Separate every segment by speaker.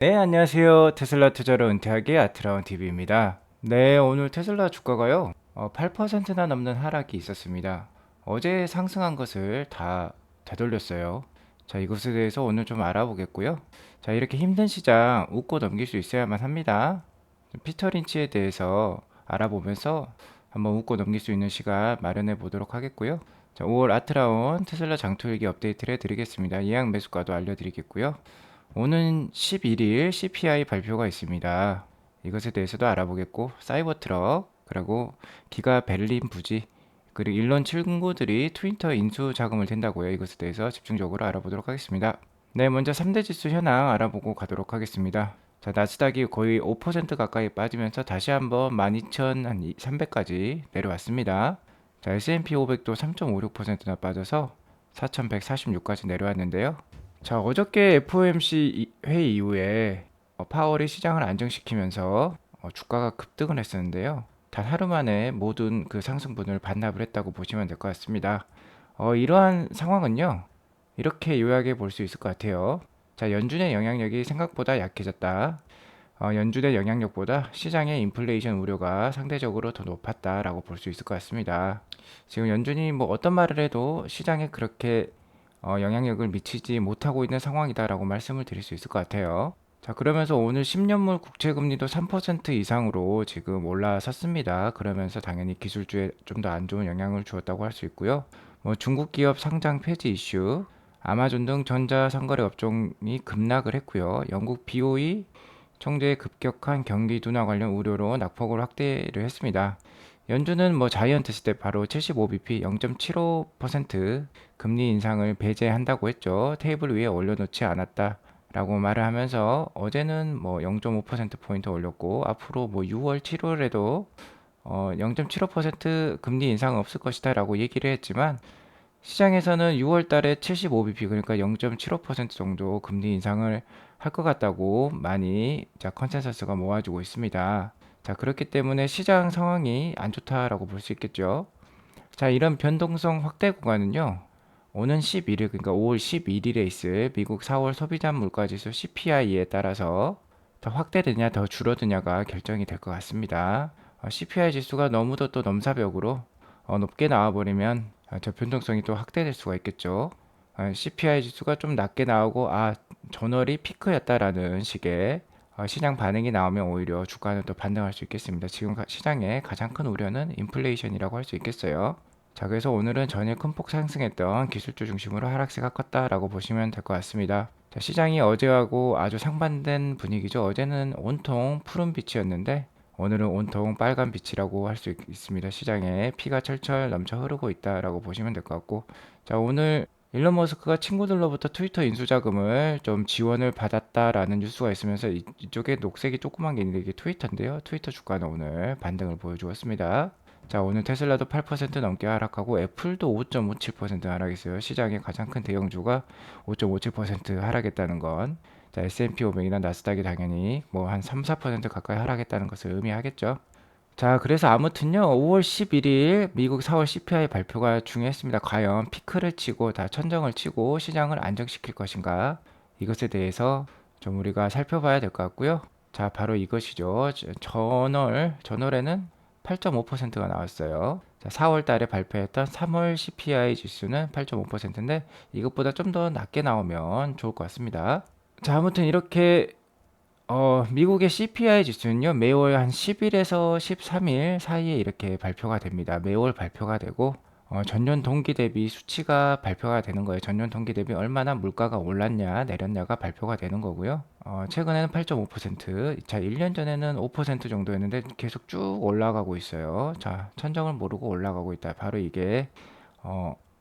Speaker 1: 네, 안녕하세요. 테슬라 투자로 은퇴하기 아트라운 TV입니다. 네, 오늘 테슬라 주가가요, 8%나 넘는 하락이 있었습니다. 어제 상승한 것을 다 되돌렸어요. 자, 이것에 대해서 오늘 좀 알아보겠고요. 자, 이렇게 힘든 시장 웃고 넘길 수 있어야만 합니다. 피터 린치에 대해서 알아보면서 한번 웃고 넘길 수 있는 시간 마련해 보도록 하겠고요. 자, 5월 아트라운 테슬라 장투일기 업데이트를 해드리겠습니다. 예약 매수가도 알려드리겠고요. 오는 11일 CPI 발표가 있습니다. 이것에 대해서도 알아보겠고, 사이버트럭, 그리고 기가 베를린 부지, 그리고 일론 친구들이 트위터 인수 자금을 댄다고요. 이것에 대해서 집중적으로 알아보도록 하겠습니다. 네, 먼저 3대 지수 현황 알아보고 가도록 하겠습니다. 자, 나스닥이 거의 5% 가까이 빠지면서 다시 한번 12,300까지 내려왔습니다. 자, S&P 500도 3.56%나 빠져서 4,146까지 내려왔는데요. 자, 어저께 FOMC 회의 이후에 파월이 시장을 안정시키면서 주가가 급등을 했었는데요. 단 하루 만에 모든 그 상승분을 반납을 했다고 보시면 될 것 같습니다. 이러한 상황은요, 이렇게 요약해 볼 수 있을 것 같아요. 자, 연준의 영향력이 생각보다 약해졌다. 연준의 영향력보다 시장의 인플레이션 우려가 상대적으로 더 높았다라고 볼 수 있을 것 같습니다. 지금 연준이 뭐 어떤 말을 해도 시장에 그렇게 영향력을 미치지 못하고 있는 상황이다라고 말씀을 드릴 수 있을 것 같아요. 자, 그러면서 오늘 10년물 국채금리도 3% 이상으로 지금 올라섰습니다. 그러면서 당연히 기술주에 좀 더 안 좋은 영향을 주었다고 할 수 있고요. 뭐 중국 기업 상장 폐지 이슈, 아마존 등 전자상거래 업종이 급락을 했고요. 영국 BOE 총재의 급격한 경기 둔화 관련 우려로 낙폭을 확대를 했습니다. 연준은 뭐 자이언트 스텝 바로 75bp 0.75% 금리 인상을 배제한다고 했죠. 테이블 위에 올려놓지 않았다라고 말을 하면서 어제는 뭐 0.5%포인트 올렸고 앞으로 뭐 6월, 7월에도 0.75% 금리 인상 없을 것이다라고 얘기를 했지만 시장에서는 6월 달에 75bp 그러니까 0.75% 정도 금리 인상을 할 것 같다고 많이 컨센서스가 모아지고 있습니다. 자, 그렇기 때문에 시장 상황이 안 좋다라고 볼 수 있겠죠. 자, 이런 변동성 확대 구간은요. 오는 11일, 그러니까 5월 11일에 있을 미국 4월 소비자 물가지수 CPI에 따라서 더 확대되냐, 더 줄어드냐가 결정이 될 것 같습니다. CPI 지수가 너무도 또 넘사벽으로 높게 나와버리면 저 변동성이 또 확대될 수가 있겠죠. CPI 지수가 좀 낮게 나오고, 전월이 피크였다라는 식의 시장 반응이 나오면 오히려 주가는 또 반등할 수 있겠습니다. 지금 시장의 가장 큰 우려는 인플레이션이라고 할 수 있겠어요. 자, 그래서 오늘은 전일 큰 폭 상승했던 기술주 중심으로 하락세가 컸다라고 보시면 될 것 같습니다. 자, 시장이 어제하고 아주 상반된 분위기죠. 어제는 온통 푸른 빛이었는데 오늘은 온통 빨간 빛이라고 할 수 있습니다. 시장에 피가 철철 넘쳐 흐르고 있다라고 보시면 될 것 같고, 자, 오늘 일론 머스크가 친구들로부터 트위터 인수 자금을 좀 지원을 받았다라는 뉴스가 있으면서 이쪽에 녹색이 조그만 게 있는데 이게 트위터인데요. 트위터 주가는 오늘 반등을 보여주었습니다. 자, 오늘 테슬라도 8% 넘게 하락하고 애플도 5.57% 하락했어요. 시장의 가장 큰 대형주가 5.57% 하락했다는 건, 자, S&P 500이나 나스닥이 당연히 뭐 한 3, 4% 가까이 하락했다는 것을 의미하겠죠. 자, 그래서 아무튼요, 5월 11일 미국 4월 CPI 발표가 중요했습니다. 과연 피크를 치고 다 천정을 치고 시장을 안정시킬 것인가? 이것에 대해서 좀 우리가 살펴봐야 될 것 같고요. 자, 바로 이것이죠. 전월에는 8.5%가 나왔어요. 자, 4월 달에 발표했던 3월 CPI 지수는 8.5%인데 이것보다 좀 더 낮게 나오면 좋을 것 같습니다. 자, 아무튼 이렇게 미국의 CPI 지수는요, 매월 한 10일에서 13일 사이에 이렇게 발표가 됩니다. 매월 발표가 되고, 전년 동기 대비 수치가 발표가 되는 거예요. 전년 동기 대비 얼마나 물가가 올랐냐, 내렸냐가 발표가 되는 거고요. 최근에는 8.5%, 자, 1년 전에는 5% 정도였는데 계속 쭉 올라가고 있어요. 자, 천정을 모르고 올라가고 있다. 바로 이게,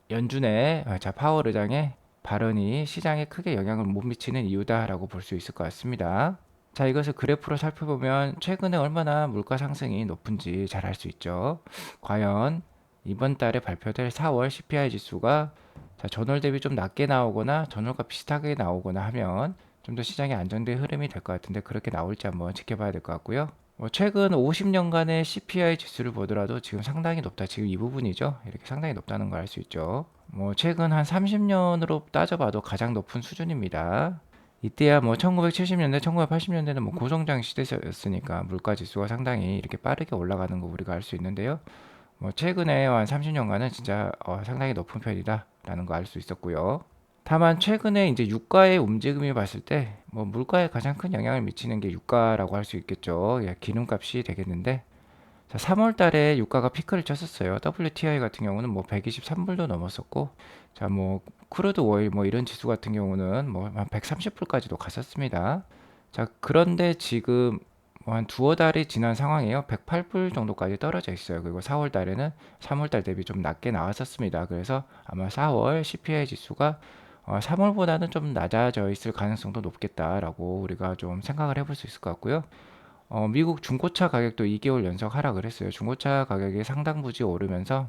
Speaker 1: 연준의, 파월 의장의 발언이 시장에 크게 영향을 못 미치는 이유다라고 볼 수 있을 것 같습니다. 자, 이것을 그래프로 살펴보면 최근에 얼마나 물가 상승이 높은지 잘 알 수 있죠. 과연 이번 달에 발표될 4월 CPI 지수가 전월 대비 좀 낮게 나오거나 전월과 비슷하게 나오거나 하면 좀 더 시장이 안정된 흐름이 될 것 같은데 그렇게 나올지 한번 지켜봐야 될 것 같고요. 뭐 최근 50년간의 CPI 지수를 보더라도 지금 상당히 높다. 지금 이 부분이죠. 이렇게 상당히 높다는 걸 알 수 있죠. 뭐 최근 한 30년으로 따져봐도 가장 높은 수준입니다. 이때야 뭐 1970년대, 1980년대는 뭐 고성장 시대였으니까 물가 지수가 상당히 이렇게 빠르게 올라가는 거 우리가 알 수 있는데요. 뭐 최근에 한 30년간은 진짜 상당히 높은 편이다라는 거 알 수 있었고요. 다만 최근에 이제 유가의 움직임을 봤을 때 뭐 물가에 가장 큰 영향을 미치는 게 유가라고 할 수 있겠죠. 예, 기름값이 되겠는데 자, 3월 달에 유가가 피크를 쳤었어요. WTI 같은 경우는 뭐 123불도 넘었었고, 자, 뭐 크루드 오일 뭐 이런 지수 같은 경우는 뭐 한 130불까지도 갔었습니다. 자, 그런데 지금 뭐 한 두어 달이 지난 상황이에요. 108불 정도까지 떨어져 있어요. 그리고 4월 달에는 3월 달 대비 좀 낮게 나왔었습니다. 그래서 아마 4월 CPI 지수가 3월보다는 좀 낮아져 있을 가능성도 높겠다라고 우리가 좀 생각을 해볼 수 있을 것 같고요. 미국 중고차 가격도 2개월 연속 하락을 했어요. 중고차 가격이 상당 부지 오르면서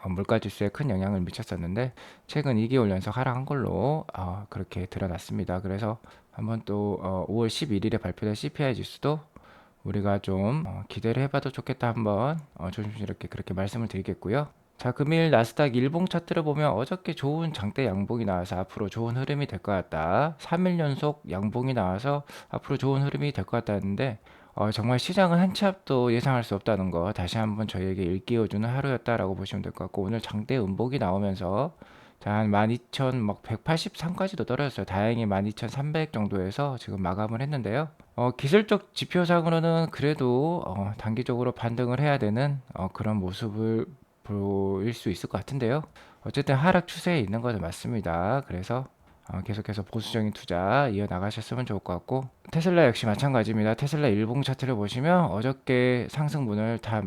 Speaker 1: 물가 지수에 큰 영향을 미쳤었는데 최근 2개월 연속 하락한 걸로 그렇게 드러났습니다. 그래서 한번 또 5월 11일에 발표된 CPI 지수도 우리가 좀 기대를 해봐도 좋겠다 한번 조심스럽게 그렇게 말씀을 드리겠고요. 자, 금일 나스닥 일봉 차트를 보면 어저께 좋은 장대 양봉이 나와서 앞으로 좋은 흐름이 될 것 같다. 3일 연속 양봉이 나와서 앞으로 좋은 흐름이 될 것 같다는데 정말 시장은 한 치 앞도 예상할 수 없다는 거 다시 한번 저희에게 일깨워주는 하루였다라고 보시면 될 것 같고 오늘 장대 음봉이 나오면서 자, 한 12,000, 막 183까지도 떨어졌어요. 다행히 12,300 정도에서 지금 마감을 했는데요. 기술적 지표상으로는 그래도 단기적으로 반등을 해야 되는 그런 모습을 보일 수 있을 것 같은데요. 어쨌든 하락 추세에 있는 것은 맞습니다. 그래서 계속해서 보수적인 투자 이어나가셨으면 좋을 것 같고 테슬라 역시 마찬가지입니다. 테슬라 일봉 차트를 보시면 어저께 상승분을 다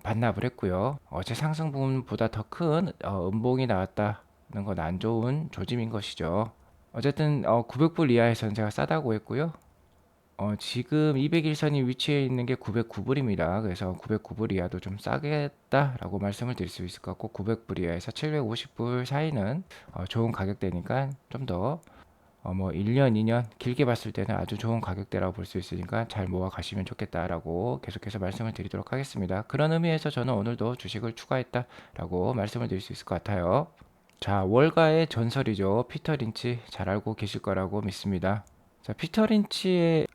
Speaker 1: 반납을 했고요. 어제 상승분보다 더 큰 음봉이 나왔다는 건 안 좋은 조짐인 것이죠. 어쨌든 900불 이하에서는 제가 싸다고 했고요. 지금 201선이 위치해 있는 게 909불입니다. 그래서 909불 이하도 좀 싸겠다라고 말씀을 드릴 수 있을 것 같고 900불 이하에서 750불 사이는 좋은 가격대니까 좀 더 뭐 1년, 2년 길게 봤을 때는 아주 좋은 가격대라고 볼 수 있으니까 잘 모아 가시면 좋겠다라고 계속해서 말씀을 드리도록 하겠습니다. 그런 의미에서 저는 오늘도 주식을 추가했다라고 말씀을 드릴 수 있을 것 같아요. 자, 월가의 전설이죠. 피터 린치 잘 알고 계실 거라고 믿습니다. 자, 피터 린치의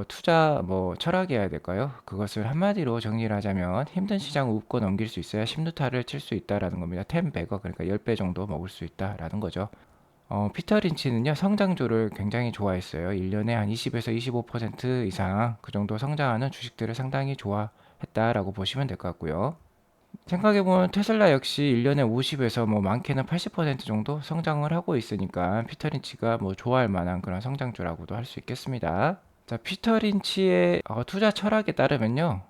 Speaker 1: 투자 뭐 철학이어야 될까요? 그것을 한마디로 정리를 하자면 힘든 시장을 웃고 넘길 수 있어야 심루타를 칠 수 있다라는 겁니다. 10배거 그러니까 10배 정도 먹을 수 있다라는 거죠. 피터 린치는요, 성장주를 굉장히 좋아했어요. 1년에 한 20에서 25% 이상 그 정도 성장하는 주식들을 상당히 좋아했다라고 보시면 될 것 같고요. 생각해보면 테슬라 역시 1년에 50에서 뭐 많게는 80% 정도 성장을 하고 있으니까 피터 린치가 뭐 좋아할 만한 그런 성장주라고도 할 수 있겠습니다. 자, 피터 린치의 투자 철학에 따르면요.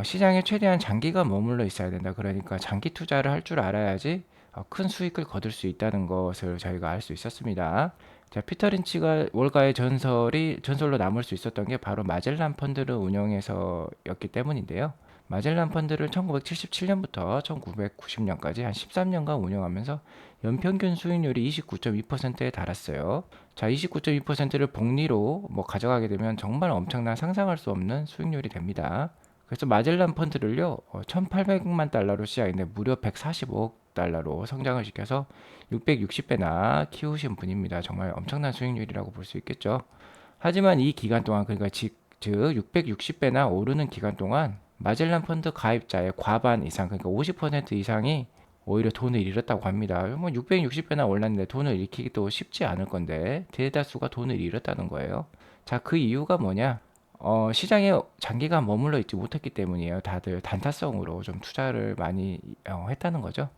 Speaker 1: 시장에 최대한 장기간 머물러 있어야 된다. 그러니까 장기 투자를 할 줄 알아야지 큰 수익을 거둘 수 있다는 것을 저희가 알 수 있었습니다. 자, 피터 린치가 월가의 전설로 남을 수 있었던 게 바로 마젤란 펀드를 운영해서였기 때문인데요. 마젤란 펀드를 1977년부터 1990년까지 한 13년간 운영하면서 연평균 수익률이 29.2%에 달았어요. 자, 29.2%를 복리로 뭐 가져가게 되면 정말 엄청난 상상할 수 없는 수익률이 됩니다. 그래서 마젤란 펀드를요, 1,800만 달러로 시작했는데 무려 145억 달러로 성장을 시켜서 660배나 키우신 분입니다. 정말 엄청난 수익률이라고 볼 수 있겠죠. 하지만 이 기간 동안 그러니까 즉 660배나 오르는 기간 동안 마젤란 펀드 가입자의 과반 이상 그러니까 50% 이상이 오히려 돈을 잃었다고 합니다. 뭐 660배나 올랐는데 돈을 잃기도 쉽지 않을 건데 대다수가 돈을 잃었다는 거예요. 자, 그 이유가 뭐냐? 시장에 장기간 머물러 있지 못했기 때문이에요. 다들 단타성으로 좀 투자를 많이 했다는 거죠.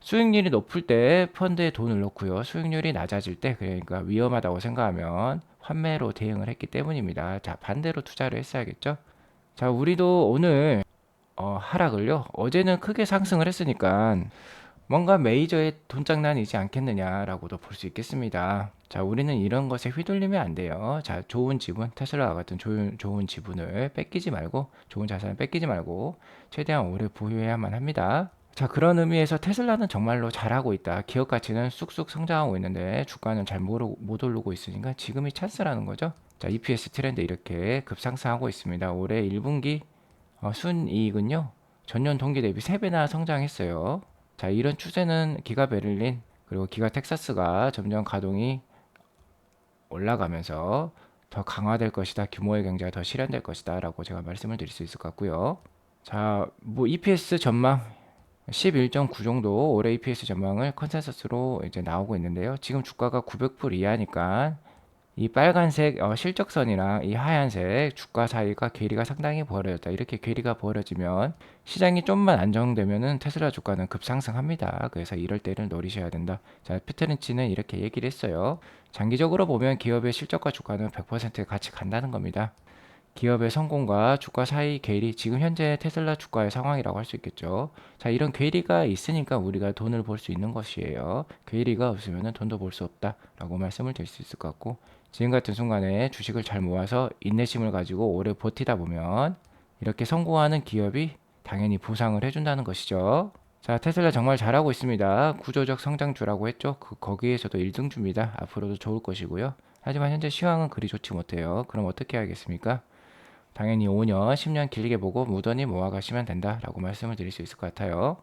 Speaker 1: 수익률이 높을 때 펀드에 돈을 넣고요. 수익률이 낮아질 때 그러니까 위험하다고 생각하면 환매로 대응을 했기 때문입니다. 자, 반대로 투자를 했어야겠죠. 자, 우리도 오늘 하락을요. 어제는 크게 상승을 했으니까 뭔가 메이저의 돈장난이지 않겠느냐라고도 볼 수 있겠습니다. 자, 우리는 이런 것에 휘둘리면 안 돼요. 자, 좋은 지분, 테슬라와 같은 좋은 지분을 뺏기지 말고, 좋은 자산을 뺏기지 말고, 최대한 오래 보유해야만 합니다. 자, 그런 의미에서 테슬라는 정말로 잘하고 있다. 기업 가치는 쑥쑥 성장하고 있는데 주가는 잘 못 오르고 있으니까 지금이 찬스라는 거죠. 자, EPS 트렌드 이렇게 급상승하고 있습니다. 올해 1분기 순이익은요, 전년 동기 대비 3배나 성장했어요. 자, 이런 추세는 기가 베를린 그리고 기가 텍사스가 점점 가동이 올라가면서 더 강화될 것이다. 규모의 경제가 더 실현될 것이다. 라고 제가 말씀을 드릴 수 있을 것 같고요. 자, 뭐 EPS 전망 11.9 정도 올해 EPS 전망을 컨센서스로 이제 나오고 있는데요. 지금 주가가 900불 이하니까 이 빨간색 실적선이랑 이 하얀색 주가 사이가 괴리가 상당히 벌어졌다. 이렇게 괴리가 벌어지면 시장이 좀만 안정되면은 테슬라 주가는 급상승합니다. 그래서 이럴 때를 노리셔야 된다. 자, 피테른치는 이렇게 얘기를 했어요. 장기적으로 보면 기업의 실적과 주가는 100% 같이 간다는 겁니다. 기업의 성공과 주가 사이 괴리, 지금 현재 테슬라 주가의 상황이라고 할 수 있겠죠. 자, 이런 괴리가 있으니까 우리가 돈을 벌 수 있는 것이에요. 괴리가 없으면 돈도 벌 수 없다라고 말씀을 드릴 수 있을 것 같고, 지금 같은 순간에 주식을 잘 모아서 인내심을 가지고 오래 버티다 보면 이렇게 성공하는 기업이 당연히 보상을 해준다는 것이죠. 자, 테슬라 정말 잘하고 있습니다. 구조적 성장주라고 했죠. 거기에서도 1등주입니다. 앞으로도 좋을 것이고요. 하지만 현재 시황은 그리 좋지 못해요. 그럼 어떻게 해야겠습니까? 당연히 5년, 10년 길게 보고 무던히 모아가시면 된다라고 말씀을 드릴 수 있을 것 같아요.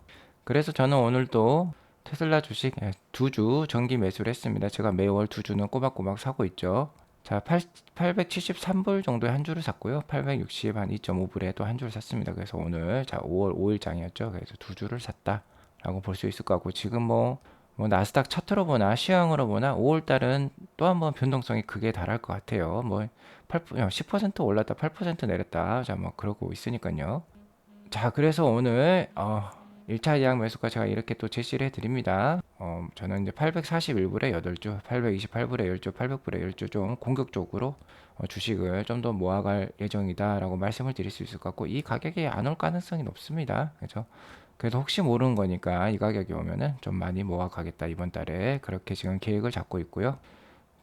Speaker 1: 그래서 저는 오늘도 테슬라 주식 2주 정기 매수를 했습니다. 제가 매월 2주는 꼬박꼬박 사고 있죠. 자, 873불 정도의 한 주를 샀고요. 860 한 2.5불에 또 한 주를 샀습니다. 그래서 오늘 자 5월 5일장이었죠. 그래서 2주를 샀다라고 볼 수 있을 것 같고, 지금 뭐 나스닥 차트로 보나 시황으로 보나 5월 달은 또 한번 변동성이 크게 달할 것 같아요. 뭐 10% 올랐다 8% 내렸다, 자 뭐 그러고 있으니까요. 자, 그래서 오늘 1차 예약 매수가 제가 이렇게 또 제시를 해드립니다. 저는 이제 841불에 8주, 828불에 10주, 800불에 10주 좀 공격적으로 주식을 좀 더 모아갈 예정이다라고 말씀을 드릴 수 있을 것 같고, 이 가격이 안 올 가능성이 높습니다. 그죠? 그래도 혹시 모르는 거니까 이 가격이 오면은 좀 많이 모아가겠다 이번 달에, 그렇게 지금 계획을 잡고 있고요.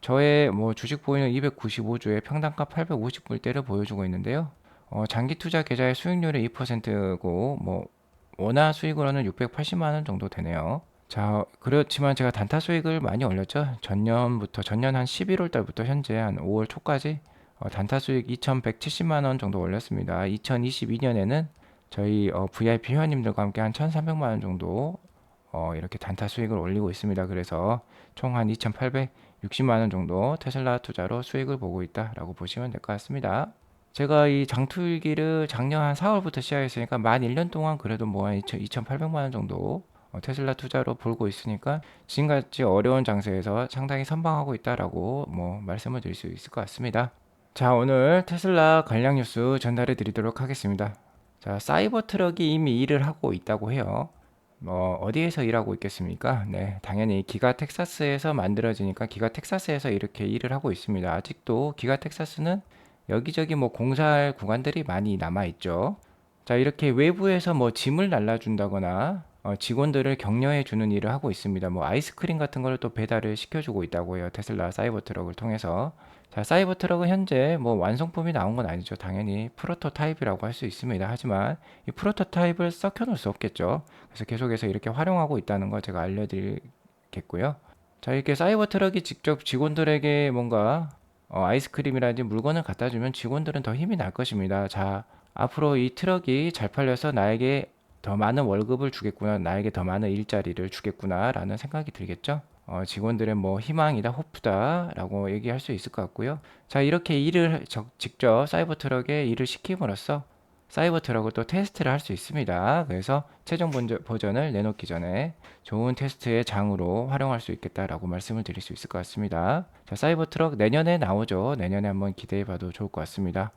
Speaker 1: 저의 뭐 주식 보유는 295주에 평단가 850불대를 보여주고 있는데요. 장기 투자 계좌의 수익률이 2%고 뭐 원화 수익으로는 680만 원 정도 되네요. 자, 그렇지만 제가 단타 수익을 많이 올렸죠. 전년 한 11월 달부터 현재 한 5월 초까지 단타 수익 2,170만 원 정도 올렸습니다. 2022년에는 저희 VIP 회원님들과 함께 한 1,300만 원 정도 이렇게 단타 수익을 올리고 있습니다. 그래서 총 한 2,860만 원 정도 테슬라 투자로 수익을 보고 있다라고 보시면 될 것 같습니다. 제가 이 장투일기를 작년 한 4월부터 시작했으니까 만 1년 동안 그래도 뭐 한 2,800만 원 정도 테슬라 투자로 벌고 있으니까 지금같이 어려운 장세에서 상당히 선방하고 있다라고 뭐 말씀을 드릴 수 있을 것 같습니다. 자, 오늘 테슬라 관련 뉴스 전달해 드리도록 하겠습니다. 자, 사이버 트럭이 이미 일을 하고 있다고 해요. 뭐 어디에서 일하고 있겠습니까? 네, 당연히 기가 텍사스에서 만들어지니까 기가 텍사스에서 이렇게 일을 하고 있습니다. 아직도 기가 텍사스는 여기저기 뭐 공사할 구간들이 많이 남아 있죠. 자, 이렇게 외부에서 뭐 짐을 날라준다거나 직원들을 격려해 주는 일을 하고 있습니다. 뭐 아이스크림 같은 걸 또 배달을 시켜주고 있다고 해요. 테슬라 사이버 트럭을 통해서. 자, 사이버 트럭은 현재 뭐 완성품이 나온 건 아니죠. 당연히 프로토타입이라고 할 수 있습니다. 하지만 이 프로토타입을 썩혀 놓을 수 없겠죠. 그래서 계속해서 이렇게 활용하고 있다는 걸 제가 알려드리겠고요. 자, 이렇게 사이버 트럭이 직접 직원들에게 뭔가 아이스크림이라든지 물건을 갖다 주면 직원들은 더 힘이 날 것입니다. 자, 앞으로 이 트럭이 잘 팔려서 나에게 더 많은 월급을 주겠구나, 나에게 더 많은 일자리를 주겠구나 라는 생각이 들겠죠. 직원들의 뭐 희망이다, 호프다 라고 얘기할 수 있을 것 같고요. 자, 이렇게 직접 사이버 트럭에 일을 시킴으로써 사이버 트럭을 또 테스트를 할 수 있습니다. 그래서 최종 버전을 내놓기 전에 좋은 테스트의 장으로 활용할 수 있겠다라고 말씀을 드릴 수 있을 것 같습니다. 자, 사이버 트럭 내년에 나오죠. 내년에 한번 기대해 봐도 좋을 것 같습니다.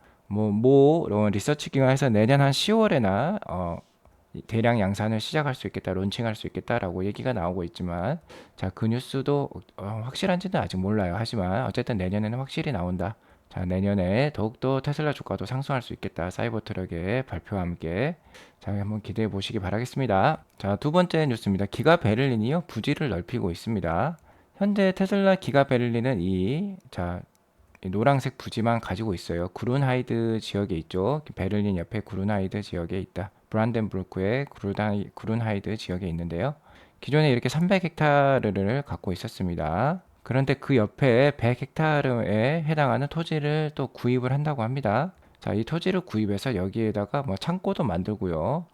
Speaker 1: 리서치 기관에서 내년 한 10월에나 대량 양산을 시작할 수 있겠다, 론칭할 수 있겠다라고 얘기가 나오고 있지만, 자, 그 뉴스도 확실한지는 아직 몰라요. 하지만 어쨌든 내년에는 확실히 나온다. 자, 내년에 더욱더 테슬라 주가도 상승할 수 있겠다. 사이버 트럭의 발표와 함께. 자, 한번 기대해 보시기 바라겠습니다. 자, 두 번째 뉴스입니다. 기가 베를린이요, 부지를 넓히고 있습니다. 현재 테슬라 기가 베를린은 이 노란색 부지만 가지고 있어요. 구룬하이드 지역에 있죠. 베를린 옆에 구룬하이드 지역에 있다. 브란덴부르크의 구룬하이드 지역에 있는데요. 기존에 이렇게 300헥타르를 갖고 있었습니다. 그런데 그 옆에 100헥타르에 해당하는 토지를 또 구입을 한다고 합니다. 자, 이 토지를 구입해서 여기에다가 뭐 창고도 만들고요.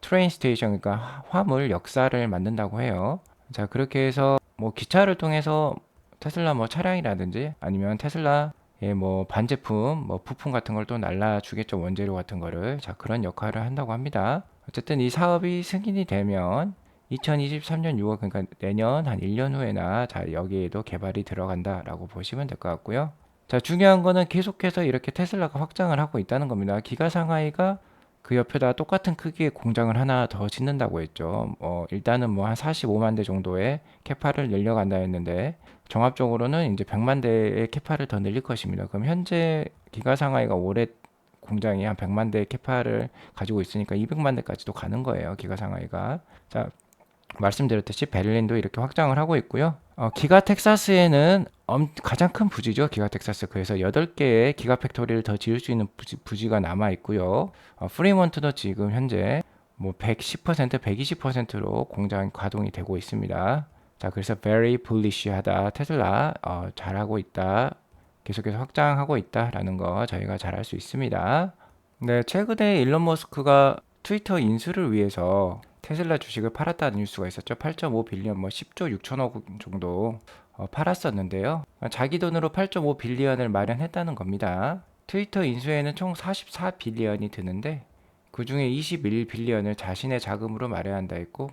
Speaker 1: 트레인 스테이션, 그러니까 화물 역사를 만든다고 해요. 자, 그렇게 해서 뭐 기차를 통해서 테슬라 뭐 차량이라든지 아니면 테슬라의 뭐 반제품, 뭐 부품 같은 걸 또 날라주겠죠. 원재료 같은 거를. 자, 그런 역할을 한다고 합니다. 어쨌든 이 사업이 승인이 되면 2023년 6월, 그러니까 내년 한 1년 후에나 자, 여기에도 개발이 들어간다라고 보시면 될 것 같고요. 자, 중요한 거는 계속해서 이렇게 테슬라가 확장을 하고 있다는 겁니다. 기가 상하이가 그 옆에다 똑같은 크기의 공장을 하나 더 짓는다고 했죠. 일단은 뭐 한 45만 대 정도의 캐파를 늘려간다 했는데, 종합적으로는 이제 100만 대의 캐파를 더 늘릴 것입니다. 그럼 현재 기가 상하이가 올해 공장이 한 100만 대의 캐파를 가지고 있으니까 200만 대까지도 가는 거예요. 기가 상하이가. 자, 말씀드렸듯이 베를린도 이렇게 확장을 하고 있고요. 기가 텍사스에는 가장 큰 부지죠. 기가 텍사스. 그래서 8개의 기가 팩토리를 더 지을 수 있는 부지가 남아 있고요. 프리먼트도 지금 현재 뭐 110%, 120%로 공장 가동이 되고 있습니다. 자, 그래서 very bullish하다. 테슬라 잘하고 있다. 계속해서 확장하고 있다라는 거 저희가 잘 알 수 있습니다. 네, 최근에 일론 머스크가 트위터 인수를 위해서 테슬라 주식을 팔았다는 뉴스가 있었죠. 8.5 빌리언, 뭐 10조 6천억 정도 팔았었는데요. 자기 돈으로 8.5 빌리언을 마련했다는 겁니다. 트위터 인수에는 총 44 빌리언이 드는데 그 중에 21 빌리언을 자신의 자금으로 마련한다 했고,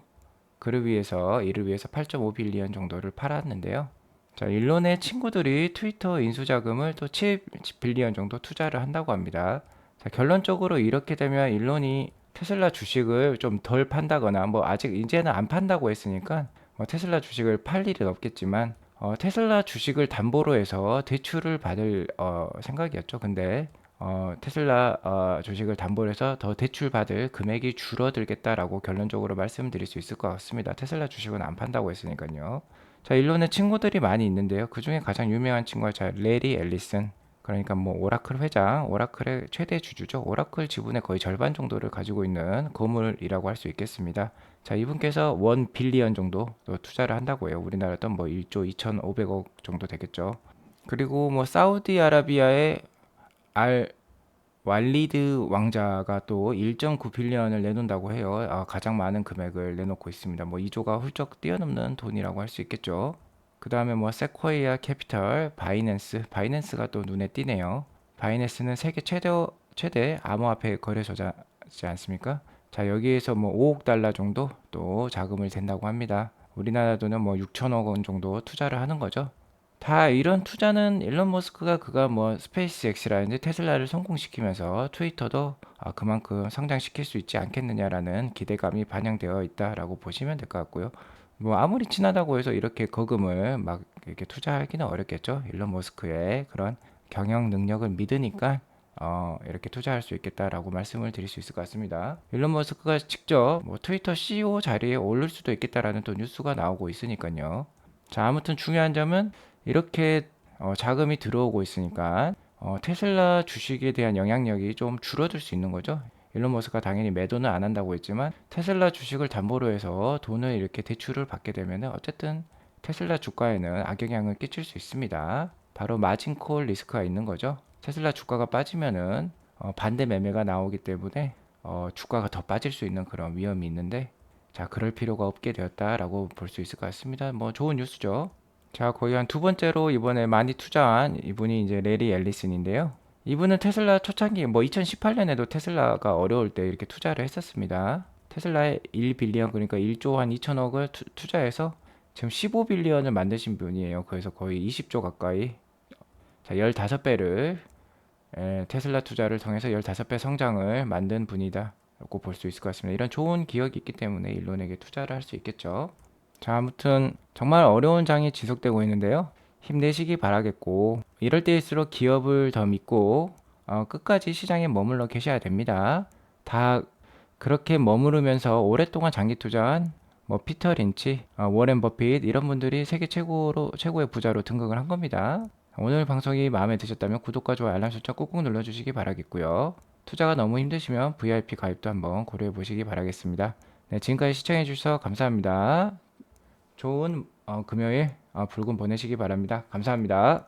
Speaker 1: 이를 위해서 8.5 빌리언 정도를 팔았는데요. 자, 일론의 친구들이 트위터 인수 자금을 또 7 빌리언 정도 투자를 한다고 합니다. 자, 결론적으로 이렇게 되면 일론이 테슬라 주식을 좀 덜 판다거나, 뭐 아직 이제는 안 판다고 했으니까 뭐 테슬라 주식을 팔 일은 없겠지만, 테슬라 주식을 담보로 해서 대출을 받을 생각이었죠. 근데 테슬라 주식을 담보로 해서 더 대출 받을 금액이 줄어들겠다라고 결론적으로 말씀드릴 수 있을 것 같습니다. 테슬라 주식은 안 판다고 했으니까요. 자, 일론의 친구들이 많이 있는데요. 그 중에 가장 유명한 친구가 레리 앨리슨. 그러니까 뭐 오라클 회장, 오라클의 최대 주주죠. 오라클 지분의 거의 절반 정도를 가지고 있는 거물이라고 할 수 있겠습니다. 자, 이분께서 1 빌리언 정도 또 투자를 한다고 해요. 우리나라 돈 뭐 1조 2,500억 정도 되겠죠. 그리고 뭐 사우디아라비아의 알 왈리드 왕자가 또 1.9 빌리언을 내놓는다고 해요. 가장 많은 금액을 내놓고 있습니다. 뭐 2조가 훌쩍 뛰어넘는 돈이라고 할 수 있겠죠. 그 다음에 뭐 세코이아 캐피털, 바이낸스가 또 눈에 띄네요. 바이낸스는 세계 최대 암호화폐 거래소지 않습니까? 자, 여기에서 뭐 5억 달러 정도 또 자금을 댄다고 합니다. 우리나라 돈은 뭐 6천억 원 정도 투자를 하는 거죠. 다 이런 투자는 일론 머스크가 그가 뭐 스페이스X라든지 테슬라를 성공시키면서 트위터도 그만큼 성장시킬 수 있지 않겠느냐라는 기대감이 반영되어 있다라고 보시면 될 것 같고요. 뭐 아무리 친하다고 해서 이렇게 거금을 막 이렇게 투자하기는 어렵겠죠. 일론 머스크의 그런 경영 능력을 믿으니까 이렇게 투자할 수 있겠다라고 말씀을 드릴 수 있을 것 같습니다. 일론 머스크가 직접 뭐 트위터 CEO 자리에 오를 수도 있겠다라는 또 뉴스가 나오고 있으니까요. 자, 아무튼 중요한 점은 이렇게 자금이 들어오고 있으니까 테슬라 주식에 대한 영향력이 좀 줄어들 수 있는 거죠. 일론 머스크가 당연히 매도는 안 한다고 했지만 테슬라 주식을 담보로 해서 돈을 이렇게 대출을 받게 되면 어쨌든 테슬라 주가에는 악영향을 끼칠 수 있습니다. 바로 마진콜 리스크가 있는 거죠. 테슬라 주가가 빠지면은 반대 매매가 나오기 때문에 주가가 더 빠질 수 있는 그런 위험이 있는데, 자, 그럴 필요가 없게 되었다라고 볼 수 있을 것 같습니다. 뭐 좋은 뉴스죠. 자, 거의 한 두 번째로 이번에 많이 투자한 이분이 이제 레리 앨리슨인데요. 이분은 테슬라 초창기 뭐 2018년에도 테슬라가 어려울 때 이렇게 투자를 했었습니다. 테슬라에 1 빌리언, 그러니까 1조 한 2천억을 투자해서 지금 15 빌리언을 만드신 분이에요. 그래서 거의 20조 가까이, 자, 15배를 테슬라 투자를 통해서 15배 성장을 만든 분이다 라고 볼 수 있을 것 같습니다. 이런 좋은 기억이 있기 때문에 일론에게 투자를 할 수 있겠죠. 자, 아무튼 정말 어려운 장이 지속되고 있는데요. 힘내시기 바라겠고, 이럴 때일수록 기업을 더 믿고 끝까지 시장에 머물러 계셔야 됩니다. 다 그렇게 머무르면서 오랫동안 장기 투자한 뭐 피터 린치, 워렌 버핏 이런 분들이 세계 최고의 부자로 등극을 한 겁니다. 오늘 방송이 마음에 드셨다면 구독과 좋아요, 알람 설정 꾹꾹 눌러주시기 바라겠고요. 투자가 너무 힘드시면 VIP 가입도 한번 고려해 보시기 바라겠습니다. 네, 지금까지 시청해 주셔서 감사합니다. 좋은 금요일 붉은 보내시기 바랍니다. 감사합니다.